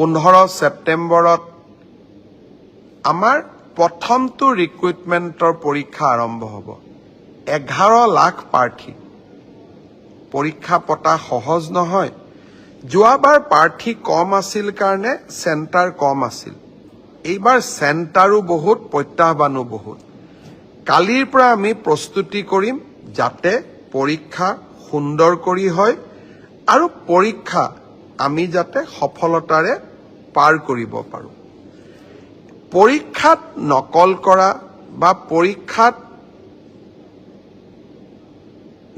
15 ছেপ্টেম্বৰত আমাৰ প্ৰথমটো ৰিক্ৰুটমেণ্টৰ পৰীক্ষা আৰম্ভ হ'ব। 11 লাখ প্ৰাৰ্থী। পৰীক্ষা পতা সহজ নহয়। যোৱাবাৰ প্ৰাৰ্থী কম আছিল কাৰণে চেণ্টাৰ কম আছিল। এইবাৰ চেণ্টাৰো বহুত, প্ৰত্যাহ্বানো বহুত। কালিৰ পৰা আমি প্ৰস্তুতি কৰিম যাতে পৰীক্ষা সুন্দৰ কৰি হয় আৰু পৰীক্ষা আমি যাতে সফলতাৰে পাৰ কৰিব পাৰোঁ। পৰীক্ষাত নকল কৰা বা পৰীক্ষাত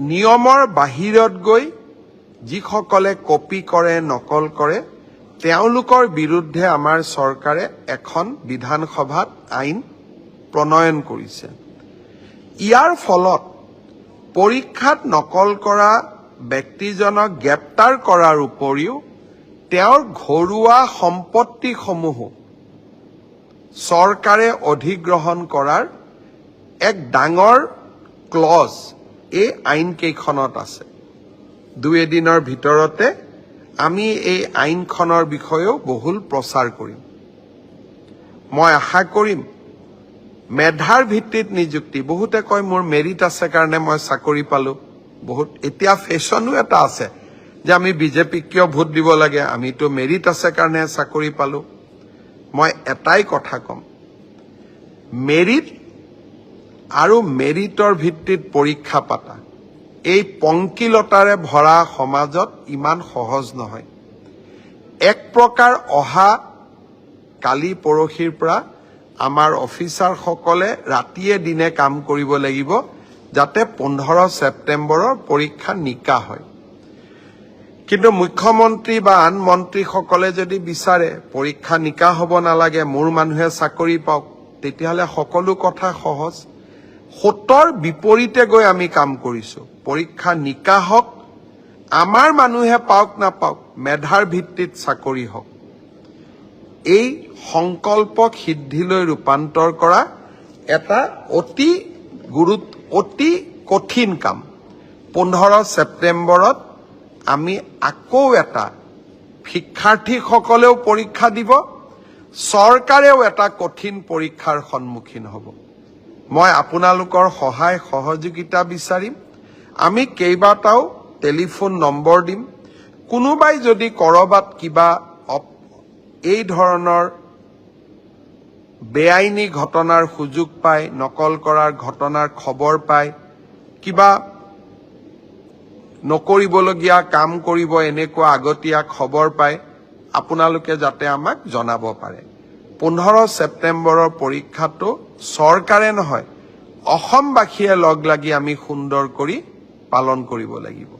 নিয়মৰ বাহিৰত গৈ যিসকলে কপি কৰে, নকল কৰে, তেওঁলোকৰ বিৰুদ্ধে আমাৰ চৰকাৰে এখন বিধানসভাত আইন প্ৰণয়ন কৰিছে। ইয়াৰ ফলত পৰীক্ষাত নকল কৰা ব্যক্তিজনক গ্ৰেপ্তাৰ কৰাৰ উপৰিও তেওঁৰ ঘৰুৱা সম্পত্তিসমূহো চৰকাৰে অধিগ্ৰহণ কৰাৰ এক ডাঙৰ ক্লজ এই আইনকেইখনত আছে। 2 দিনৰ ভিতৰতে আমি এই আইনখনৰ বিষয়েও বহুল প্ৰচাৰ কৰিম। মই আশা কৰিম মেধাৰ ভিত্তিত নিযুক্তি। বহুতে কয় মোৰ মেৰিট আছে কাৰণে মই চাকৰি পালোঁ। এতিয়া ফেশ্বনো এটা আছে যে আমি বিজেপিক কিয় ভোট দিব লাগে, আমিতো মেৰিট আছে কাৰণে চাকৰি পালোঁ। মই এটাই কথা ক'ম, মেৰিট আৰু মেৰিটৰ ভিত্তিত পৰীক্ষা পাতা এই পংকিলতাৰে ভৰা সমাজত ইমান সহজ নহয়। এক প্ৰকাৰ অহা কালি পৰহিৰ পৰা আমাৰ অফিচাৰসকলে ৰাতিয়ে দিনে কাম কৰিব লাগিব যাতে 15 ছেপ্টেম্বৰৰ পৰীক্ষা নিকা হয়। কিন্তু মুখ্যমন্ত্ৰী বা আন মন্ত্ৰীসকলে যদি বিচাৰে পৰীক্ষা নিকা হ'ব নালাগে, মোৰ মানুহে চাকৰি পাওক, তেতিয়াহ'লে সকলো কথা সহজ। 7ৰ বিপৰীতে গৈ আমি কাম কৰিছোঁ। পৰীক্ষা নিকা হওক, আমাৰ মানুহে পাওক নাপাওক, মেধাৰ ভিত্তিত চাকৰি হওক। এই সংকল্পক সিদ্ধিলৈ ৰূপান্তৰ কৰা এটা অতি কঠিন কাম। 15 ছেপ্টেম্বৰত আমি আকৌ এটা শিক্ষাৰ্থীসকলেও পৰীক্ষা দিব, চৰকাৰেও এটা কঠিন পৰীক্ষাৰ সন্মুখীন হ'ব। মই আপোনালোকৰ সহায় সহযোগিতা বিচাৰিম। আমি কেইবাটাও টেলিফোন নম্বৰ দিম। কোনোবাই যদি ক'ৰবাত কিবা এই ধৰণৰ বেআইনী ঘটনাৰ সুযোগ পায়, নকল কৰাৰ ঘটনাৰ খবৰ পায়, কিবা নকৰিবলগীয়া কাম কৰিব এনেকুৱা আগতীয়া খবৰ পায়, আপোনালোকে যাতে আমাক জনাব পাৰে। 15 ছেপ্টেম্বৰৰ পৰীক্ষাটো চৰকাৰে নহয়, অসমবাসীয়ে লগ লাগি আমি সুন্দৰ কৰি পালন কৰিব লাগিব।